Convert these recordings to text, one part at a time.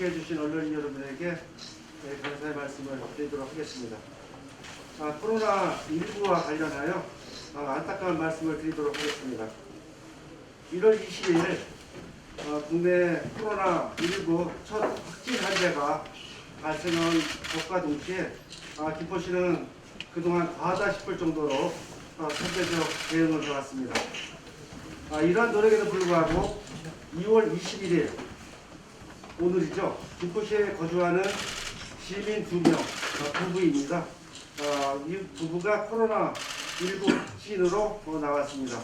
함께해 주신 언론인 여러분에게 감사의 말씀을 드리도록 하겠습니다. 코로나19와 관련하여 안타까운 말씀을 드리도록 하겠습니다. 1월 20일 국내 코로나19 첫 확진 환자가 발생한 것과 동시에 김포시는 그동안 과하다 싶을 정도로 선제적 대응을 해왔습니다. 이러한 노력에도 불구하고 2월 21일 오늘이죠. 김포시에 거주하는 시민 2명 부부입니다. 이 부부가 코로나19 확진으로 나왔습니다.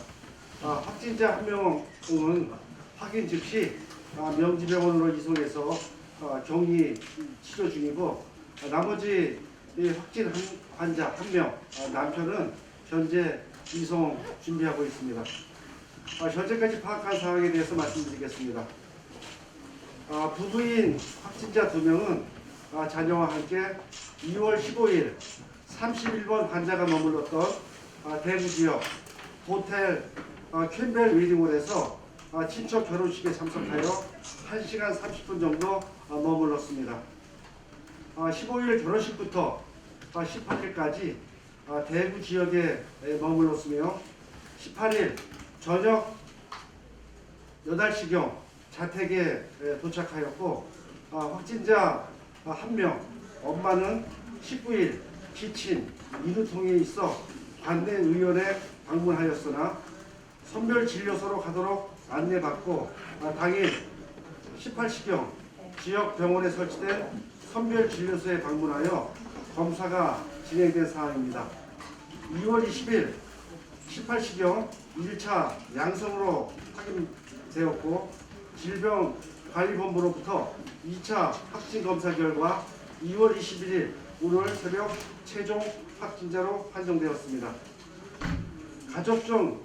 확진자 한 명은 확인 즉시 명지병원으로 이송해서 격리 치료 중이고 나머지 확진 환자 한 명 남편은 현재 이송 준비하고 있습니다. 현재까지 파악한 상황에 대해서 말씀드리겠습니다. 부부인 확진자 2명은 자녀와 함께 2월 15일 31번 환자가 머물렀던 대구 지역 호텔 캠벨 웨딩홀에서 친척 결혼식에 참석하여 1시간 30분 정도 머물렀습니다. 15일 결혼식부터 18일까지 대구 지역에 머물렀으며 18일 저녁 8시경 자택에 도착하였고 확진자 1명 엄마는 19일 기친 인후통에 있어 관내 의원에 방문하였으나 선별진료소로 가도록 안내받고 당일 18시경 지역 병원에 설치된 선별진료소에 방문하여 검사가 진행된 상황입니다. 2월 20일 18시경 1차 양성으로 확인되었고 질병관리본부로부터 2차 확진 검사 결과 2월 21일 오늘 새벽 최종 확진자로 판정되었습니다. 가족 중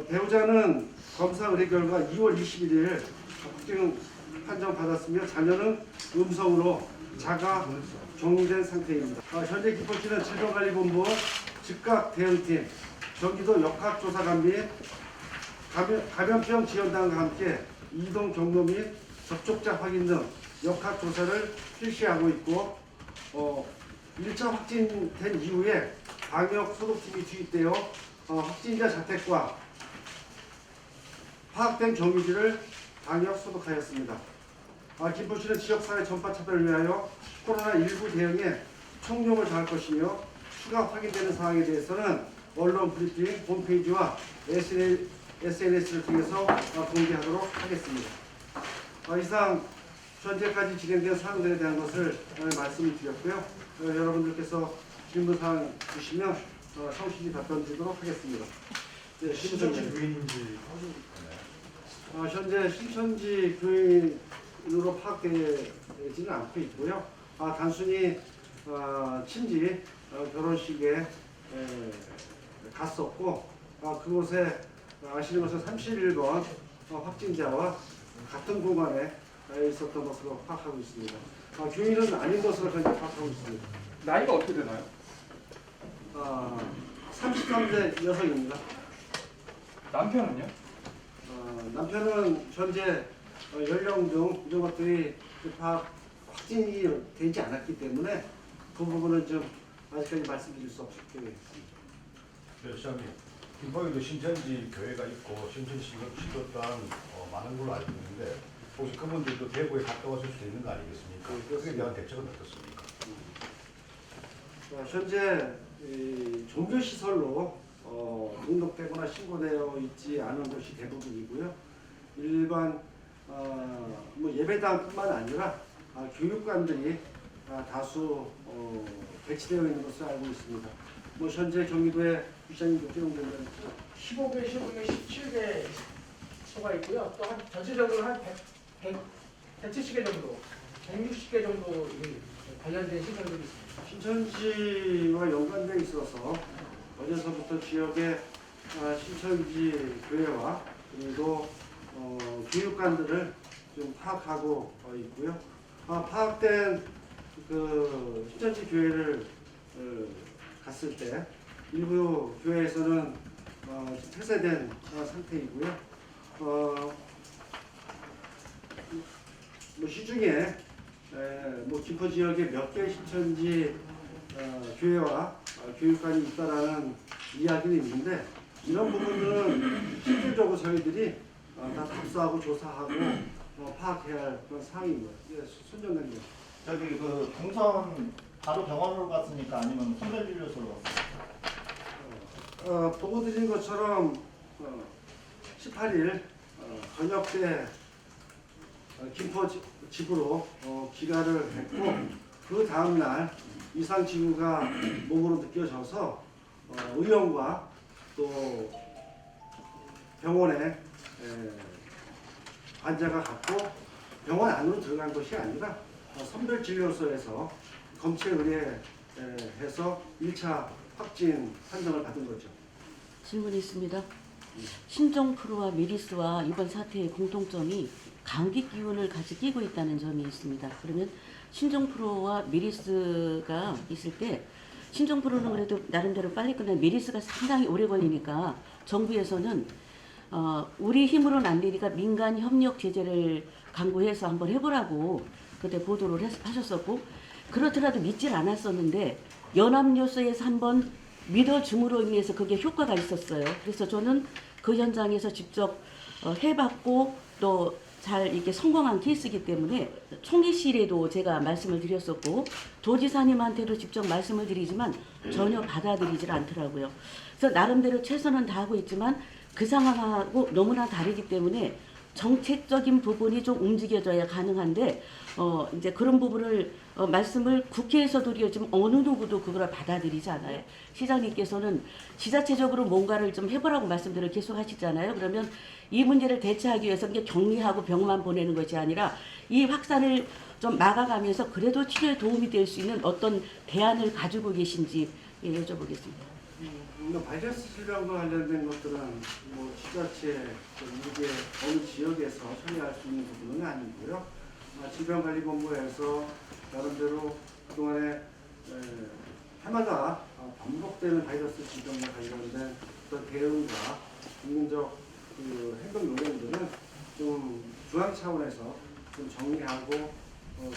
배우자는 검사 의뢰 결과 2월 21일 확진 판정받았으며 자녀는 음성으로 자가 격리된 상태입니다. 현재 김포시는 질병관리본부 즉각 대응팀, 경기도 역학조사관 및 감염병 지원단과 함께 이동 경로 및 접촉자 확인 등 역학조사를 실시하고 있고 1차 확진된 이후에 방역 소독팀이 투입되어 확진자 자택과 파악된 경유지를 방역 소독하였습니다. 김포시는 지역사회 전파 차별을 위하여 코로나19 대응에 총력을 다할 것이며 추가 확인되는 사항에 대해서는 언론 브리핑 홈페이지와 SNS를 통해서 공개하도록 하겠습니다. 이상 현재까지 진행된 사항들에 대한 것을 말씀을 드렸고요. 여러분들께서 질문사항 주시면 성실히 답변 드리도록 하겠습니다. 네, 신천지 교인인지 현재 신천지 교인으로 파악되지는 않고 있고요. 단순히 친지 결혼식에 갔었고 그곳에 아시는 것은 31번 확진자와 같은 공간에 있었던 것으로 파악하고 있습니다. 교인은 아닌 것으로 현재 파악하고 있습니다. 나이가 어떻게 되나요? 33세 여성입니다. 남편은요? 남편은 현재 연령 등 이런 것들이 확진이 되지 않았기 때문에 그 부분은 좀 아직까지 말씀드릴 수 없게 되겠습니다. 네, 시장님. 김포에도 신천지 교회가 있고 신천지 시도 또한 많은 걸로 알고 있는데 혹시 그분들도 대구에 갔다 오실 수 있는 거 아니겠습니까? 그에 대한 대책은 어떻습니까? 현재 종교시설로 등록되거나 신고되어 있지 않은 곳이 대부분이고요. 일반 예배당뿐만 아니라 교육관들이 다수 배치되어 있는 것을 알고 있습니다. 현재 경기도에 부시장님 어떻게 되는 15개 시군에 17개 소가 있고요. 또 한 전체적으로 한 170개 정도, 160개 정도 관련된 시설들이 있습니다. 신천지와 연관되어 있어서 어제서부터 지역의 신천지 교회와 그리고 교육관들을 좀 파악하고 있고요. 파악된 그 신천지 교회를 갔을 때 일부 교회에서는 폐쇄된 상태이고요. 뭐 시중에 뭐 김포 지역에 몇 개 신천지 교회와 교육관이 있다라는 이야기는 있는데 이런 부분들은 실질적으로 저희들이 다 답사하고 조사하고 파악해야 할 그런 상황인 거예요. 예, 손정장님. 저기 그 동선 바로 병원으로 갔으니까 아니면 선별진료소로 갔어요? 보고 드린 것처럼 18일 저녁 때 김포 집으로 귀가를 했고 그 다음날 이상 징후가 몸으로 느껴져서 의원과 또 병원에 환자가 갔고 병원 안으로 들어간 것이 아니라 선별진료소에서 검체 의뢰해서 1차 확진 판정을 받은 거죠. 질문이 있습니다. 신종플루와 메리스와 이번 사태의 공통점이 감기 기운을 같이 끼고 있다는 점이 있습니다. 그러면 신종플루와 메리스가 있을 때 신종플루는 그래도 나름대로 빨리 끝나면 메리스가 상당히 오래 걸리니까 정부에서는 우리 힘으로는 안 되니까 민간 협력 제재를 강구해서 한번 해보라고 그때 보도를 하셨었고 그렇더라도 믿질 않았었는데 연합뉴스에서 한번 믿어줌으로 인해서 그게 효과가 있었어요. 그래서 저는 그 현장에서 직접 해봤고 또 잘 이렇게 성공한 케이스이기 때문에 총리실에도 제가 말씀을 드렸었고 도지사님한테도 직접 말씀을 드리지만 전혀 받아들이질 않더라고요. 그래서 나름대로 최선은 다하고 있지만 그 상황하고 너무나 다르기 때문에 정책적인 부분이 좀 움직여져야 가능한데 이제 그런 부분을 말씀을 국회에서도 드렸지만 어느 누구도 그걸 받아들이지 않아요. 시장님께서는 지자체적으로 뭔가를 좀 해보라고 말씀들을 계속 하시잖아요. 그러면 이 문제를 대처하기 위해서 그냥 격리하고 병만 보내는 것이 아니라 이 확산을 좀 막아가면서 그래도 치료에 도움이 될 수 있는 어떤 대안을 가지고 계신지 여쭤보겠습니다. 바이러스 질병과 관련된 것들은 뭐 지자체 이게 어느 지역에서 처리할 수 있는 부분은 아니고요. 질병관리본부에서 나름대로 그동안에 해마다 반복되는 바이러스 질병과 관련된 어떤 대응과 국민적 그 행동 요령들은 좀 중앙 차원에서 좀 정리하고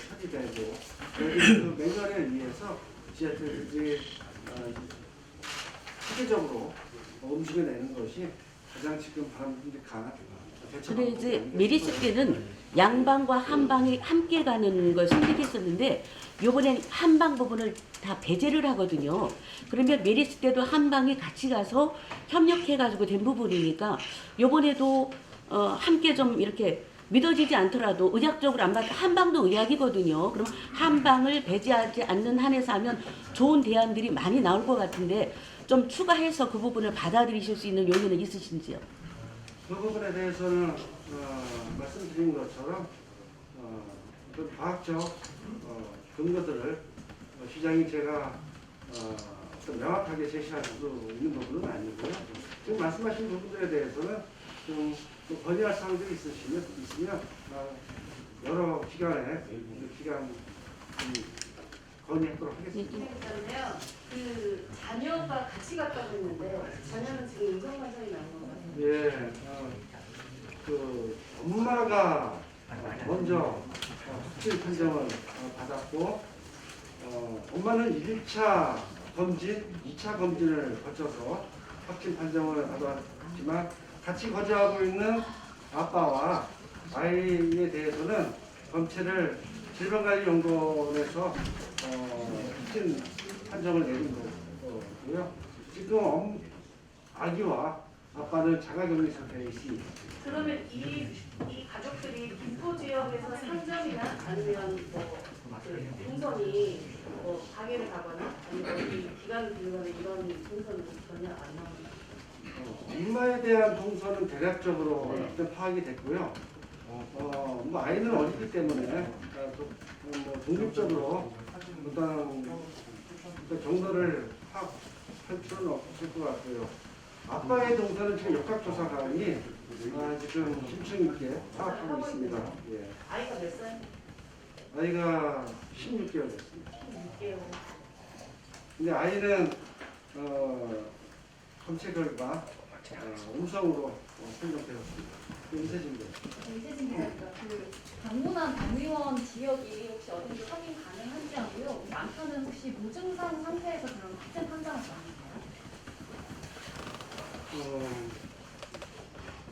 처리되고 그 매년에 의해서 지자체들이 체계적으로 움직여내는 것이 가장 지금 바람직한 대처 그래 이제 방법입니다. 메리스 때는 양방과 한방이 함께 가는 걸 선택했었는데 요번엔 한방 부분을 다 배제를 하거든요. 그러면 메리스 때도 한방이 같이 가서 협력해가지고 된 부분이니까 요번에도 함께 좀 이렇게 믿어지지 않더라도 의학적으로 안 받아 한방도 의학이거든요. 그럼 한방을 배제하지 않는 한에서 하면 좋은 대안들이 많이 나올 것 같은데 좀 추가해서 그 부분을 받아들이실 수 있는 요인은 있으신지요? 그 부분에 대해서는 말씀드린 것처럼 그 과학적 근거들을 시장이 제가 좀 명확하게 제시할 수 있는 부분은 아니고요. 지금 말씀하신 부분들에 대해서는 좀 건의할 사항들이 있으면 여러 기관에 건의하도록 하겠습니다. 그런데요, 그 자녀가 같이 갔다고 했는데 자녀는 지금 인성 반성이 나온 건가요? 예, 그 엄마가 먼저 확진 판정을 받았고 엄마는 1차 검진, 2차 검진을 거쳐서 확진 판정을 받았지만 같이 거주하고 있는 아빠와 아이에 대해서는 검체를 질병관리연구원에서 확진 판정을 내린 거고요. 지금 아기와 아빠는 자가격리 상태에 있습니다. 그러면 이 가족들이 김포 지역에서 상점이나 아니면 그 동선이 방해를 가거나 아니면 이 기간을 빌거나 이런 동선은 전혀 안 나오나요? 엄마에 대한 동선은 대략적으로 네. 일단 파악이 됐고요. 뭐 아이는 어리기 때문에 뭐 독립적으로 일단 그 정도를 파악할 필요는 없을 것 같고요. 아빠의 동선은 지금 역학조사관이 지금 심층 있게 파악하고 있습니다. 예. 아이가 몇 살? 아이가 16개월 됐습니다. 6개월. 근데 아이는 검체 결과 음성으로 판정되었습니다. 이세진입니다. 이세진 기자입니다. 그 방문한 당의원 지역이 혹시 어딘지 확인 가능한지 하고요. 남편은 혹시 무증상 상태에서 그런 확진 판정을 받았나요?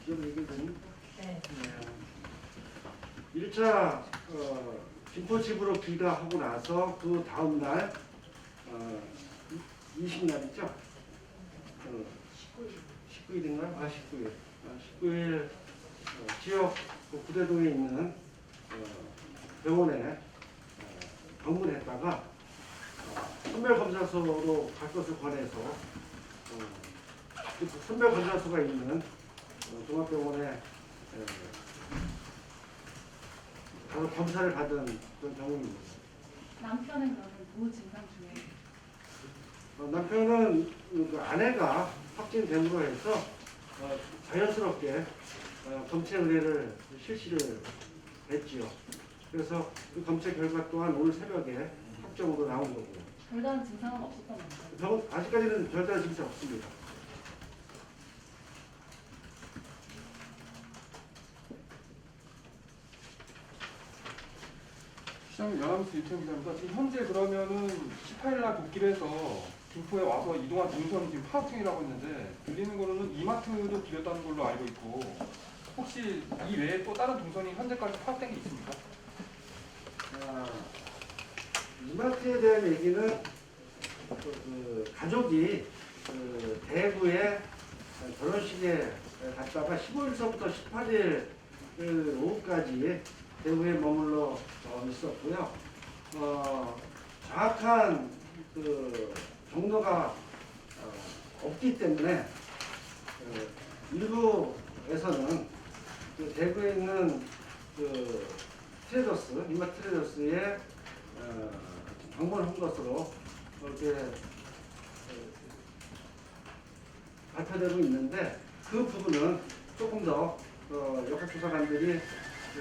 기억 얘기 됩니까? 네. 1차 김포집으로 귀가하고 나서 그 다음 날 20날이죠? 19일인가요? 19일. 19일 지역 구대동에 있는 병원에 방문했다가 선별검사소로 갈 것을 권해서 그 선별검사소가 있는 종합병원에 가서 검사를 받은 그런 경우입니다. 남편은 그러면 무증상 중에 남편은 그 아내가 확진됨으로 해서 자연스럽게 검체 의뢰를 실시를 했지요. 그래서 그 검체 결과 또한 오늘 새벽에 확정으로 나온 거고요. 별다른 증상은 없었던 건가요? 병원 아직까지는 별다른 증상 없습니다. 시장님 연합뉴스 유태현 기자입니다. 지금 현재 그러면은 18일날 독길에서 김포에 와서 이동한 동선이 지금 파악 중이라고 했는데 들리는 거로는 이마트도 빌렸다는 걸로 알고 있고 혹시 이 외에 또 다른 동선이 현재까지 파악된 게 있습니까? 이마트에 대한 얘기는 그 가족이 그 대구에 결혼식에 갔다가 15일서부터 18일 그 오후까지 대구에 머물러 있었고요. 정확한 그 경로가 없기 때문에 일부에서는 그 대구에 있는 그 트레더스, 이마트 트레더스에 방문한 것으로 이렇게 발표되고 있는데 그 부분은 조금 더 역학조사관들이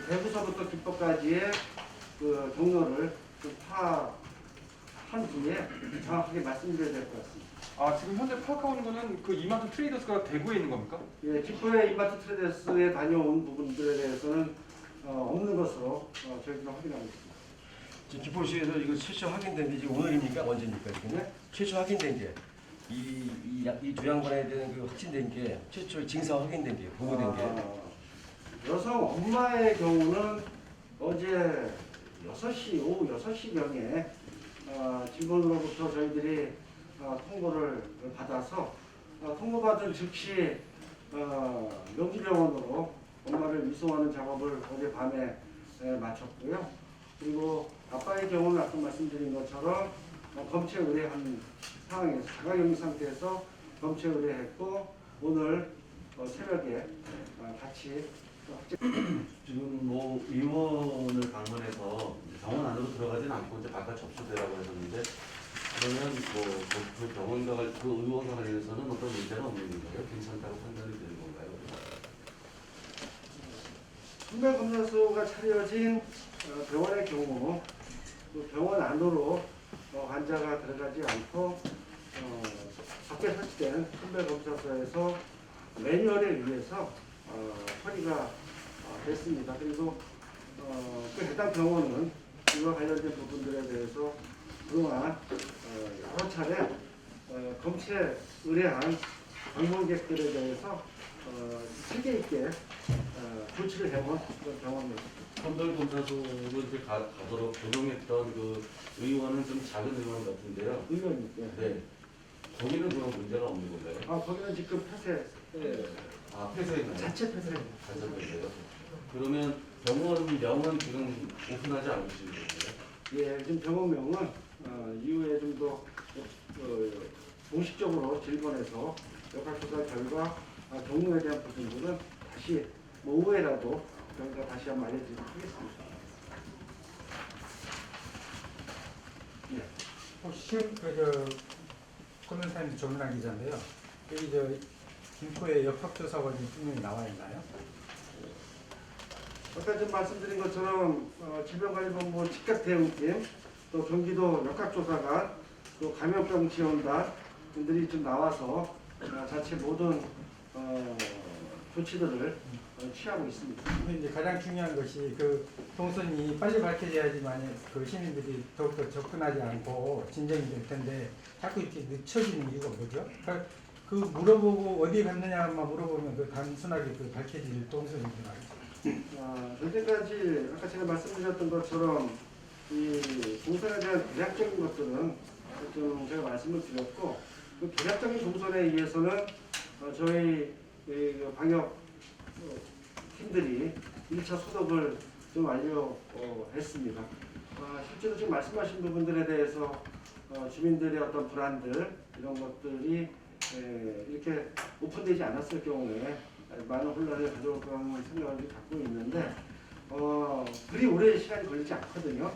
대구서부터 김포까지의 그 경로를 좀 파악한 후에 정확하게 말씀드려야 될 것 같습니다. 아 지금 현재 파악하고 있는 거는 그 이마트 트레이더스가 대구에 있는 겁니까? 예, 김포의 이마트 트레더스에 다녀온 부분들에 대해서는 없는 것으로 저희가 확인하고 있습니다. 지금 김포시에서 이거 최초 확인된 게 지금 오늘입니까? 언제입니까? 지금 네? 최초 확인된 게 이 두 양반에 대한 그 확진된 게 최초 증상 확인된 게 보고된 게 여성 엄마의 경우는 어제 6시 오후 6시경에 직원으로부터 저희들이 통보를 받아서 통보받은 즉시 명지병원으로 엄마를 이송하는 작업을 어제 밤에 마쳤고요. 그리고 아빠의 경우는 아까 말씀드린 것처럼 검체 의뢰한 상황에서 자가격리 상태에서 검체 의뢰했고 오늘 새벽에 같이 지금 뭐 의원을 방문해서 병원 안으로 들어가진 않고 이제 바깥 접수되라고 했었는데 그러면 그 병원과 그 의원과 관련해서는 어떤 문제는 없는 건가요? 괜찮다고 판단이 되는 건가요? 선별검사소가 차려진 병원의 경우 그 병원 안으로 환자가 들어가지 않고 밖에 설치된 선별검사소에서 매뉴얼에 의해서 처리가 됐습니다. 그리고 그 해당 병원은 이와 관련된 부분들에 대해서 그동안 여러 차례 검체 의뢰한 방문객들에 대해서 체계 있게 조치를 해온 그런 병원입니다. 선별검사소로 이제 가도록 조정했던 그 의원은 좀 작은 의원 같은데요. 의원님께. 네. 거기는 그런 문제가 없는 건가요? 거기는 지금 폐쇄. 폐쇄인가요? 자체 폐쇄입니다. 자체 폐쇄요? 그러면 병원명은 지금 오픈하지 않으시는 건가요? 예, 지금 병원명은 이후에 좀 더 공식적으로 질문해서 역학조사 결과 경로에 대한 부분들은 다시 오후에라도 저희가 다시 한번 알려드리도록 하겠습니다. 예. 혹시 코멘타임즈 조민아 기자인데요. 여기 김포에 역학조사관이 분명히 나와 있나요? 아까 좀 말씀드린 것처럼 질병관리본부 직격대응팀, 또 경기도 역학조사관, 또 감염병 지원단들이 좀 나와서 자체 모든 조치들을 취하고 있습니다. 근데 이제 가장 중요한 것이 그 동선이 빨리 밝혀져야지만 그 시민들이 더욱더 접근하지 않고 진정이 될 텐데 자꾸 이렇게 늦춰지는 이유가 뭐죠? 그러니까 그 물어보고 어디에 갔느냐만 물어보면 그 단순하게 그 밝혀질 동선이구나. 현재까지 아까 제가 말씀드렸던 것처럼 이 동선에 대한 대략적인 것들은 좀 제가 말씀을 드렸고 그 대략적인 동선에 의해서는 저희 그 방역 팀들이 1차 소독을 좀 완료했습니다. 실제로 지금 말씀하신 부분들에 대해서 주민들의 어떤 불안들 이런 것들이 이렇게 오픈되지 않았을 경우에 많은 혼란을 가져올 거라는 생각을 갖고 있는데 그리 오래 시간이 걸리지 않거든요.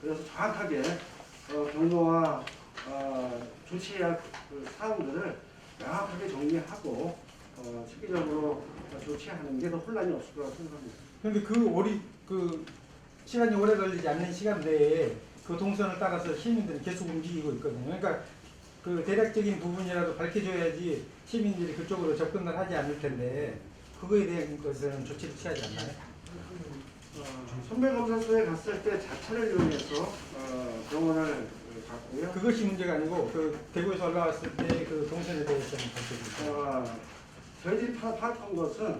그래서 정확하게 경로와 조치해야 할 그 사항들을 명확하게 정리하고 체계적으로 조치하는 게 더 혼란이 없을 거라고 생각합니다. 그런데 그 시간이 오래 걸리지 않는 시간 내에 그 동선을 따라서 시민들이 계속 움직이고 있거든요. 그러니까 그 대략적인 부분이라도 밝혀줘야지 시민들이 그쪽으로 접근을 하지 않을 텐데 그거에 대한 것은 조치를 취하지 않나요? 선별검사소에 갔을 때 자체를 이용해서 병원을 갔고요. 그것이 문제가 아니고 그 대구에서 올라왔을 때 그 동선에 대해서는 밝혀주세요. 저희들이 파악한 것은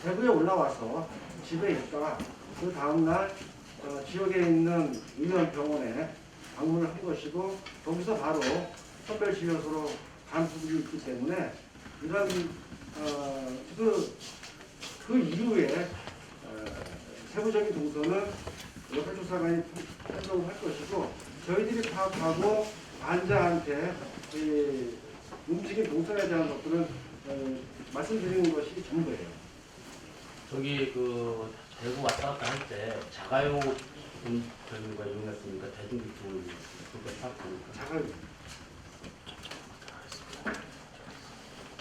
대구에 올라와서 집에 있다가 그 다음날 지역에 있는 의원 병원에 방문을 한 것이고 거기서 바로 선별진료소로 간 부분이 있기 때문에 이런 그 이후에 세부적인 동선은 역할조사관이 판정을 할 것이고 저희들이 파악하고 환자한테 움직임 동선에 대한 것들은 말씀드리는 것이 전부예요. 저기 그 대구 왔다 갔다 할 때 자가용 운전과 이용했습니까? 대중교통을 그렇게 탔습니까? 자가용.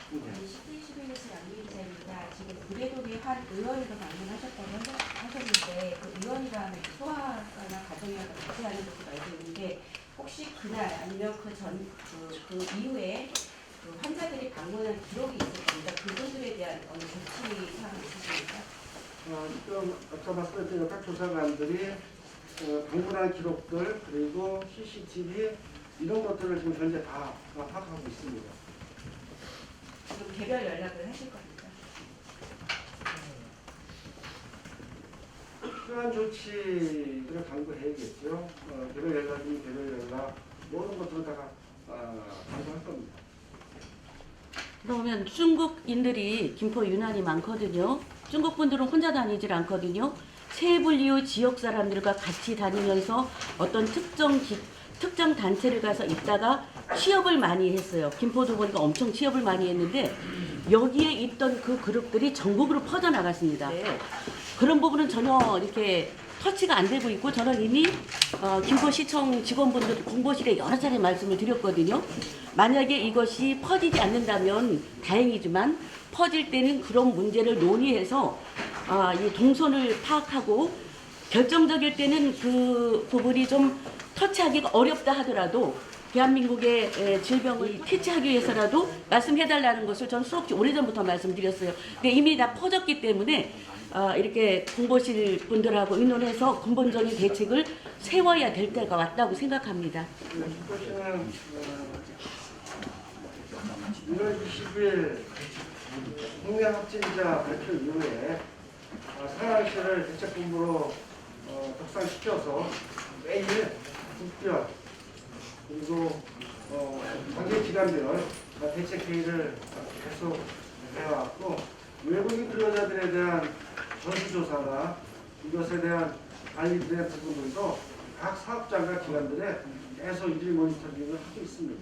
시대시민에서 양기기자입니다. 지금 의뢰동에 한 의원으로 방문하셨다고 하셨는데 그 의원이라는 소아과나 가정의학을 같이 하는 것으로 알고 있는데 혹시 그날 아니면 그 이후에 그 환자들이 방문한 기록이 있을 겁니다. 그분들에 대한 어느 조치 사항이 있으십니까? 지금 아까 말씀드린 역학조사관들이 방문한 기록들 그리고 CCTV 이런 것들을 지금 현재 다 파악하고 있습니다. 지금 개별 연락을 하실 겁니까? 필요한 조치들을 강구해야겠죠. 개별 연락이면 개별 연락 모든 것들을 다 강구할 겁니다. 그러면 중국인들이 김포 유난히 많거든요. 중국 분들은 혼자 다니질 않거든요. 세분류 지역 사람들과 같이 다니면서 어떤 특정 단체를 가서 있다가 취업을 많이 했어요. 김포도 보니까 엄청 취업을 많이 했는데 여기에 있던 그 그룹들이 전국으로 퍼져나갔습니다. 그런 부분은 전혀 이렇게 터치가 안 되고 있고 저는 이미 김포시청 직원분들 공보실에 여러 차례 말씀을 드렸거든요. 만약에 이것이 퍼지지 않는다면 다행이지만 퍼질 때는 그런 문제를 논의해서 이 동선을 파악하고 결정적일 때는 그 부분이 좀 터치하기가 어렵다 하더라도 대한민국의 질병을 퇴치하기 위해서라도 말씀해달라는 것을 전 수없이 오래전부터 말씀드렸어요. 근데 이미 다 퍼졌기 때문에 이렇게 공보실 분들하고 의논해서 근본적인 대책을 세워야 될 때가 왔다고 생각합니다. 이것은 1월 20일 국내 확진자 발표 이후에 상황실을 대책본부로 격상시켜서 매일 국별 그리고 관계기관별 대책회의를 계속 해왔고 외국인 근로자들에 대한 전수조사나 이것에 대한 관리들의 부분들도 각 사업장과 기관들에 계속 일일 모니터링을 하고 있습니다.